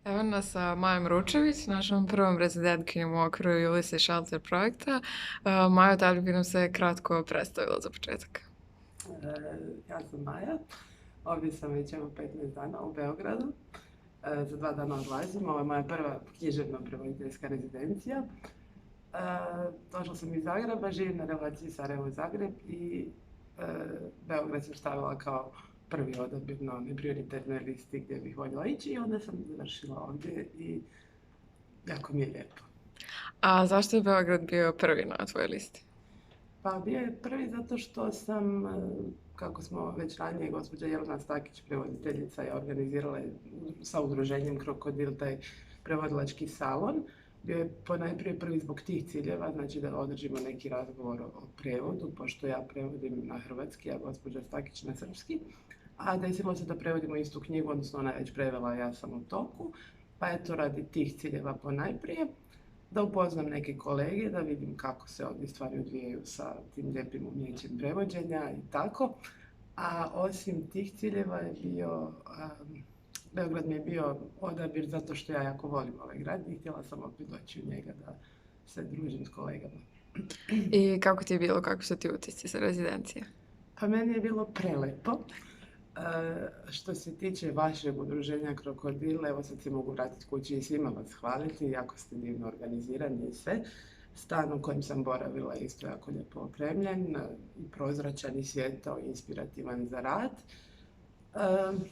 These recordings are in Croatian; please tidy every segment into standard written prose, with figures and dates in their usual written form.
Evo nas sa Majom Ručević, našom prvom rezidentkinjom u okviru Ulysses Shelter projekta. Majo, da li bi nam se kratko predstavila za početak? Ja sam Maja, ovdje sam već evo 15 dana u Beogradu. Za 2 dana odlazim, ovo je moja prva književno prevoditeljska rezidencija. Došla sam iz Zagreba, živim na relaciji Sarajevo-Zagreb i Beograd sam stavila kao prvi odabir na onoj prioritetnoj listi gdje bih voljela ići i onda sam završila ovdje i jako mi je lijepo. A zašto je Beograd bio prvi na tvojoj listi? Pa bio je prvi zato što sam, kako smo već ranije, gospođa Jelena Stakić, prevoditeljica, je organizirala sa udruženjem Krokodil taj prevodilački salon. Bio je ponajprije prvi zbog tih ciljeva, znači da održimo neki razgovor o prevodu, pošto ja prevodim na hrvatski, a gospođa Stakić na srpski. A desilo se da prevodimo istu knjigu, odnosno ona je već prevela, ja sam u toku. Pa eto, radi tih ciljeva ponajprije, da upoznam neke kolege, da vidim kako se ovdje stvari odvijaju sa tim lijepim umijećem prevođenja i tako. A osim tih ciljeva je bio, Beograd mi je bio odabir zato što ja jako volim ovaj grad i htjela sam opet doći u njega da se družim s kolegama. I kako ti je bilo, kako su ti utisci sa rezidencije? Pa meni je bilo prelepo. Što se tiče vašeg udruženja Krokodil, evo sad se mogu vratiti kući i svima vas hvaliti, jako ste divno organizirani i sve. Stan u kojem sam boravila je isto jako lijepo opremljen, i prozračan i svijetao, inspirativan za rad.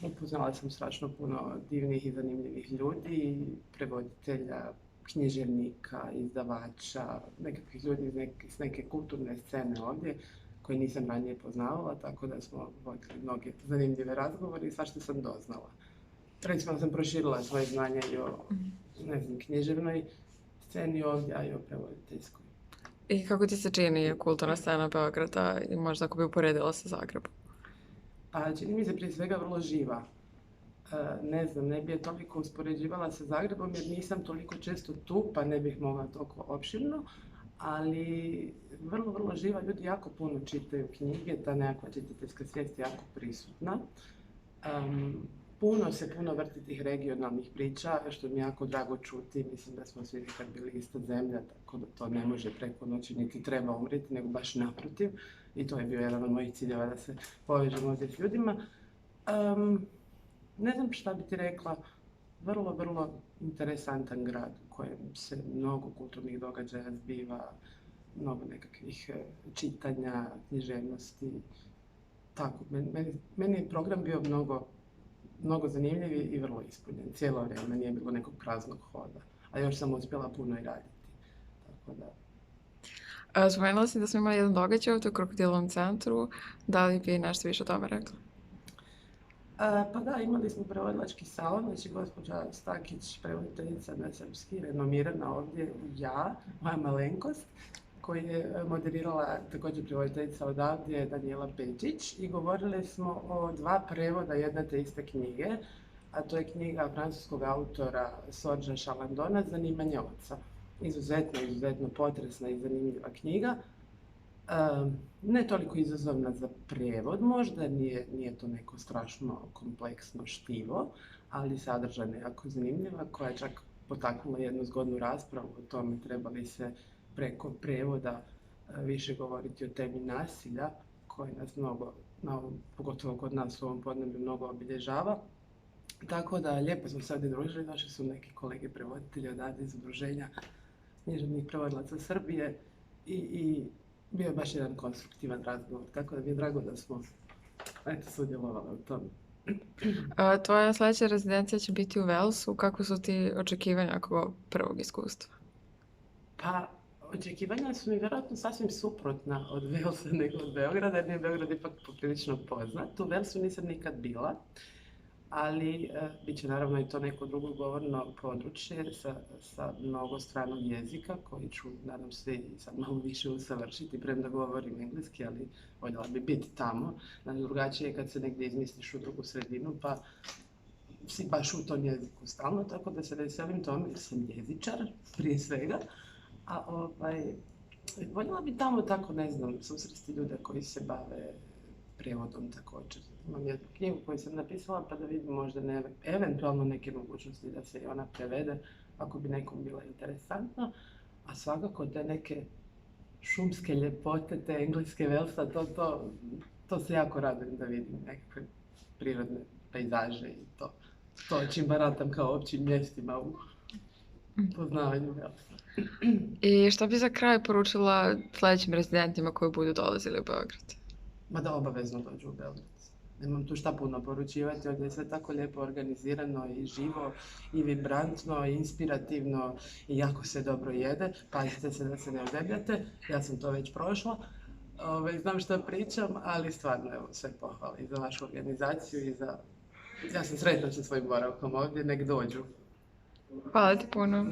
Upoznala sam strašno puno divnih i zanimljivih ljudi, prevoditelja, književnika, izdavača, nekakvih ljudi s neke kulturne scene ovdje koje nisam ranije poznavala, tako da smo vodili mnoge zanimljive razgovore i svašta sam doznala. Recimo sam proširila svoje znanje i o, književnoj sceni ovdje, a i o prevoditeljskoj. I kako ti se čini kulturna scena Beograda i možda ako bi uporedila sa Zagrebom? Pa čini mi se prije svega vrlo živa. Ne bi je toliko uspoređivala sa Zagrebom jer nisam toliko često tu, pa ne bih mogla toliko opširno, ali vrlo živa, ljudi jako puno čitaju knjige, ta nekakva čitateljska svijest je jako prisutna. Puno vrti tih regionalnih priča, što mi je jako drago čuti. Mislim da smo svi nekad bili ista zemlja, tako da to ne može preko noći niti treba umriti, nego baš naprotiv. I to je bio jedan od mojih ciljeva, da se povežemo ovdje s ljudima. Ne znam šta bi ti rekla, vrlo interesantan grad u kojem se mnogo kulturnih događaja zbiva, mnogo nekakvih čitanja, književnosti. Tako, meni je program bio mnogo zanimljiv i vrlo ispunjen. Cijelo vrijeme nije bilo nekog praznog hoda, a još sam uspjela puno i raditi. Tako da. Spomenula si da smo imali jedan događaj u Krokodilovom centru, da li bi nešto više o tome rekla? Pa da, imali smo prevodilački salon, znači gospođa Stakić, prevoditeljica na srpski, renomirana ovdje, ja, moja malenkost, koju je moderirala također prevoditeljica odavdje, Danijela Pečić, i govorili smo o 2 prevoda jedne te iste knjige, a to je knjiga francuskog autora Sorđa Šalandona, Zanimanje oca. Izuzetno potresna i zanimljiva knjiga. Ne toliko izazovna za prevod, možda nije to neko strašno kompleksno štivo, ali sadržajno jako zanimljiva, koja je čak potaknula jednu zgodnu raspravu o tome treba li se preko prevoda više govoriti o temi nasilja, koje nas mnogo, pogotovo kod nas u ovom podneblju, mnogo obilježava. Tako da lijepo smo se ovdje družili, došli su neki kolege prevoditelji odavde iz udruženja književnih prevodilaca Srbije i bio je baš jedan konstruktivan razgovor, tako da mi je drago da smo sudjelovali u tome. Tvoja sljedeća rezidencija će biti u Walesu. Kako su ti očekivanja oko prvog iskustva? Pa, očekivanja su mi vjerojatno sasvim suprotna od Walesa nego od Beograda, jer mi je Beograd ipak poprilično poznat. U Walesu nisam nikad bila, ali bit će naravno i to neko drugo govorno područje sa mnogo stranog jezika koji ću, nadam se, i sad malo više usavršiti, premda govorim engleski, ali voljela bi biti tamo. Drugačije je kad se negdje izmisliš u drugu sredinu, pa si baš u tom jeziku stalno, tako da se veselim tome jer sam jezičar prije svega. A voljela bi tamo tako, ne znam, susresti ljude koji se bave prijevodom također. Imam jednu knjigu koju sam napisala pa da vidim možda eventualno neke mogućnosti da se i ona prevede ako bi nekom bila interesantna. A svakako te neke šumske ljepote, te engleske Velsa, to se jako radujem da vidim nekakve prirodne pejzaže i to čim baratam kao općim mjestima u poznavanju Velsa. I što bi za kraj poručila sljedećim rezidentima koji budu dolazili u Beograd? Ma da obavezno dođu u Beograd. Nemam tu šta puno poručivati, ovdje je sve tako lijepo organizirano i živo i vibrantno i inspirativno i jako se dobro jede. Pazite se da se ne odebljate, ja sam to već prošla. Znam što pričam, ali stvarno evo, sve pohvale i za vašu organizaciju i za... Ja sam sretna sa svojim boravkom ovdje, nek dođu. Hvala ti puno.